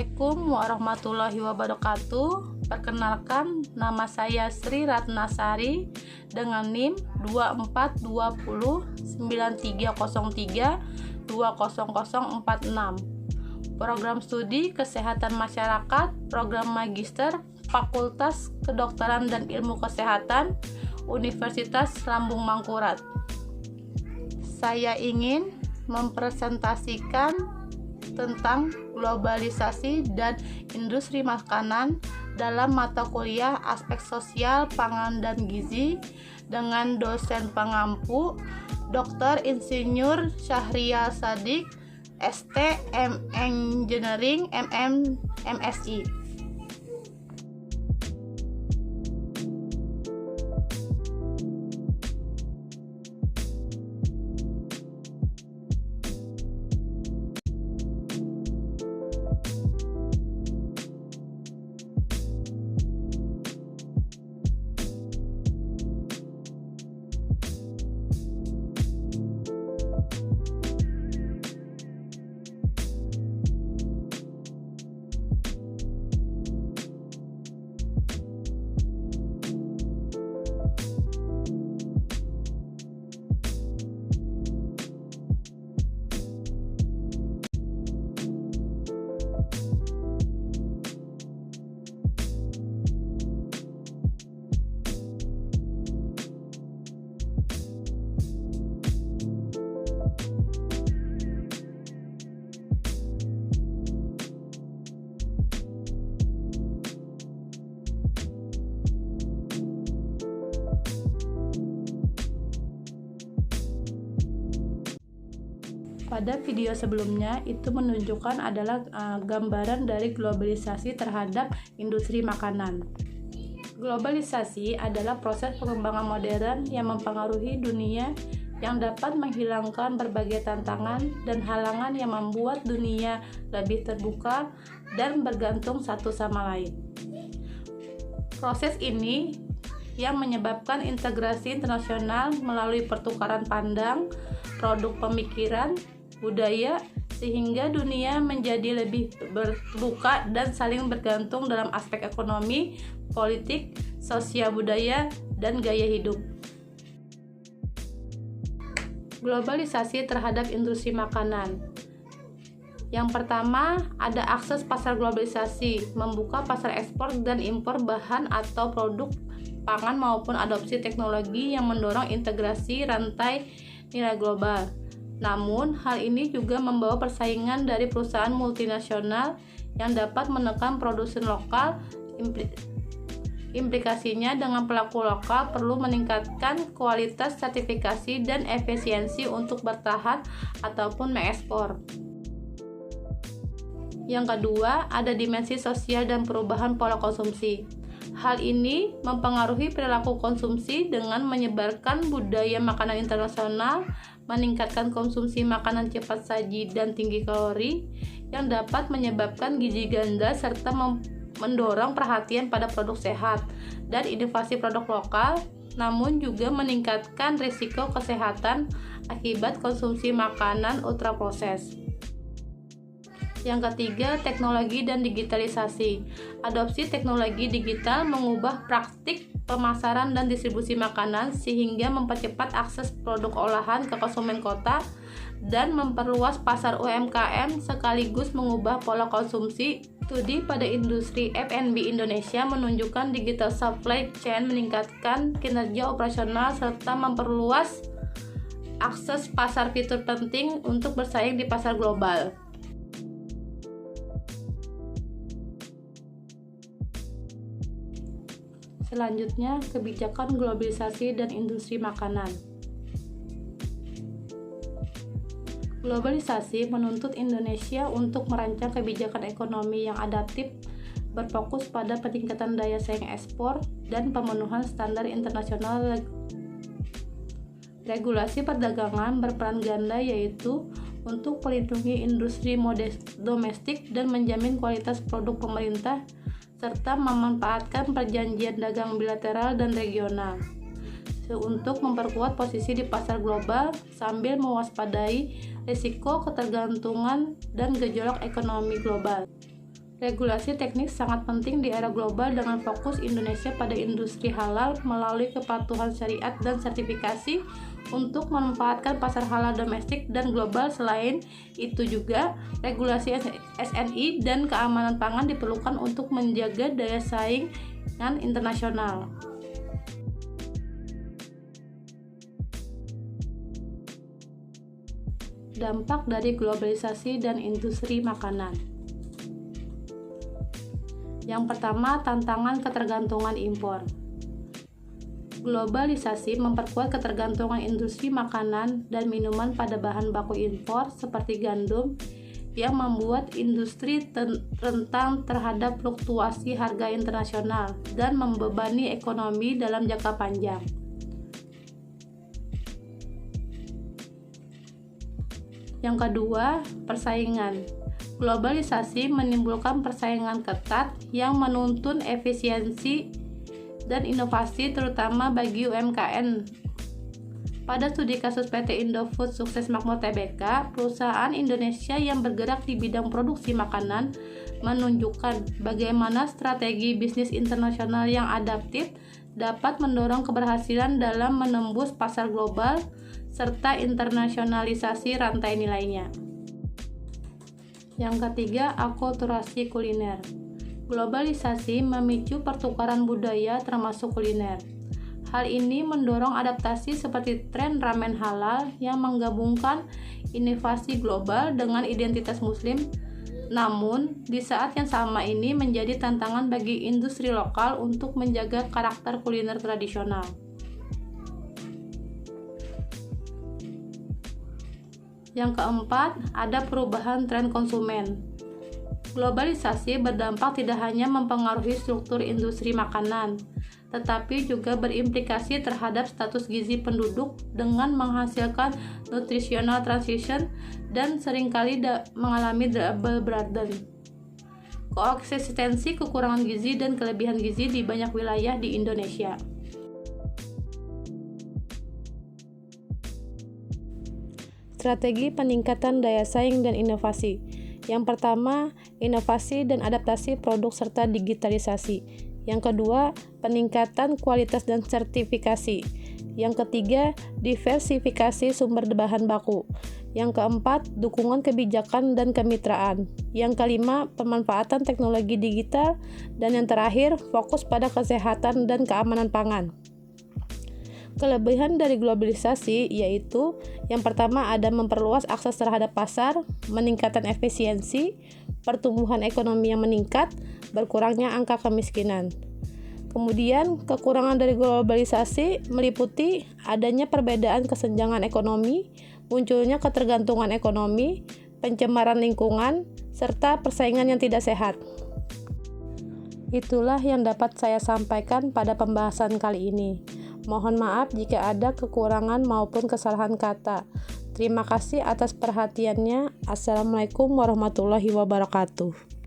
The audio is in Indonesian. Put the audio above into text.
Assalamualaikum warahmatullahi wabarakatuh. Perkenalkan, nama saya Sri Ratnasari dengan NIM 242093030046. Program studi Kesehatan Masyarakat, Program Magister, Fakultas Kedokteran dan Ilmu Kesehatan, Universitas Lambung Mangkurat. Saya ingin mempresentasikan tentang globalisasi dan industri makanan dalam mata kuliah aspek sosial, pangan, dan gizi dengan dosen pengampu Dr. Insinyur Syahrial Sadiq, ST, Engineering, MSI. Pada video sebelumnya itu menunjukkan adalah gambaran dari globalisasi terhadap industri makanan. Globalisasi adalah proses pengembangan modern yang mempengaruhi dunia yang dapat menghilangkan berbagai tantangan dan halangan yang membuat dunia lebih terbuka dan bergantung satu sama lain. Proses ini yang menyebabkan integrasi internasional melalui pertukaran pandang, produk pemikiran, budaya, sehingga dunia menjadi lebih terbuka dan saling bergantung dalam aspek ekonomi, politik, sosial budaya, dan gaya hidup. Globalisasi terhadap industri makanan. Yang pertama, ada akses pasar globalisasi, membuka pasar ekspor dan impor bahan atau produk pangan maupun adopsi teknologi yang mendorong integrasi rantai nilai global. Namun, hal ini juga membawa persaingan dari perusahaan multinasional yang dapat menekan produsen lokal. Implikasinya dengan pelaku lokal perlu meningkatkan kualitas sertifikasi dan efisiensi untuk bertahan ataupun mengekspor. Yang kedua, ada dimensi sosial dan perubahan pola konsumsi. Hal ini mempengaruhi perilaku konsumsi dengan menyebarkan budaya makanan internasional, meningkatkan konsumsi makanan cepat saji dan tinggi kalori yang dapat menyebabkan gizi ganda serta mendorong perhatian pada produk sehat dan inovasi produk lokal, namun juga meningkatkan risiko kesehatan akibat konsumsi makanan ultraproses. Yang ketiga, teknologi dan digitalisasi. Adopsi teknologi digital mengubah praktik pemasaran dan distribusi makanan sehingga mempercepat akses produk olahan ke konsumen kota dan memperluas pasar UMKM sekaligus mengubah pola konsumsi. Studi pada industri F&B Indonesia menunjukkan digital supply chain meningkatkan kinerja operasional serta memperluas akses pasar fitur penting untuk bersaing di pasar global. Selanjutnya, kebijakan globalisasi dan industri makanan. Globalisasi menuntut Indonesia untuk merancang kebijakan ekonomi yang adaptif, berfokus pada peningkatan daya saing ekspor dan pemenuhan standar internasional. Regulasi perdagangan berperan ganda, yaitu untuk melindungi industri domestik dan menjamin kualitas produk pemerintah serta memanfaatkan perjanjian dagang bilateral dan regional untuk memperkuat posisi di pasar global sambil mewaspadai risiko ketergantungan dan gejolak ekonomi global. Regulasi teknis sangat penting di era global dengan fokus Indonesia pada industri halal melalui kepatuhan syariat dan sertifikasi untuk memanfaatkan pasar halal domestik dan global. Selain itu juga, regulasi SNI dan keamanan pangan diperlukan untuk menjaga daya saingan internasional. Dampak dari globalisasi dan industri makanan. Yang pertama, tantangan ketergantungan impor. Globalisasi memperkuat ketergantungan industri makanan dan minuman pada bahan baku impor seperti gandum, yang membuat industri rentan terhadap fluktuasi harga internasional dan membebani ekonomi dalam jangka panjang. Yang kedua, persaingan. Globalisasi menimbulkan persaingan ketat yang menuntun efisiensi dan inovasi terutama bagi UMKM. Pada studi kasus PT Indofood Sukses Makmur Tbk, perusahaan Indonesia yang bergerak di bidang produksi makanan menunjukkan bagaimana strategi bisnis internasional yang adaptif dapat mendorong keberhasilan dalam menembus pasar global serta internasionalisasi rantai nilainya. Yang ketiga, akulturasi kuliner. Globalisasi memicu pertukaran budaya termasuk kuliner. Hal ini mendorong adaptasi seperti tren ramen halal yang menggabungkan inovasi global dengan identitas muslim. Namun, di saat yang sama ini menjadi tantangan bagi industri lokal untuk menjaga karakter kuliner tradisional. Yang keempat, ada perubahan tren konsumen. Globalisasi berdampak tidak hanya mempengaruhi struktur industri makanan, tetapi juga berimplikasi terhadap status gizi penduduk dengan menghasilkan nutritional transition dan seringkali mengalami double burden. Koeksistensi kekurangan gizi dan kelebihan gizi di banyak wilayah di Indonesia. Strategi peningkatan daya saing dan inovasi. Yang pertama, inovasi dan adaptasi produk serta digitalisasi. Yang kedua, peningkatan kualitas dan sertifikasi. Yang ketiga, diversifikasi sumber bahan baku. Yang keempat, dukungan kebijakan dan kemitraan. Yang kelima, pemanfaatan teknologi digital. Dan yang terakhir, fokus pada kesehatan dan keamanan pangan. Kelebihan dari globalisasi yaitu yang pertama ada memperluas akses terhadap pasar, meningkatkan efisiensi, pertumbuhan ekonomi yang meningkat, berkurangnya angka kemiskinan. Kemudian kekurangan dari globalisasi meliputi adanya perbedaan kesenjangan ekonomi, munculnya ketergantungan ekonomi, pencemaran lingkungan, serta persaingan yang tidak sehat. Itulah yang dapat saya sampaikan pada pembahasan kali ini. Mohon maaf jika ada kekurangan maupun kesalahan kata. Terima kasih atas perhatiannya. Assalamualaikum warahmatullahi wabarakatuh.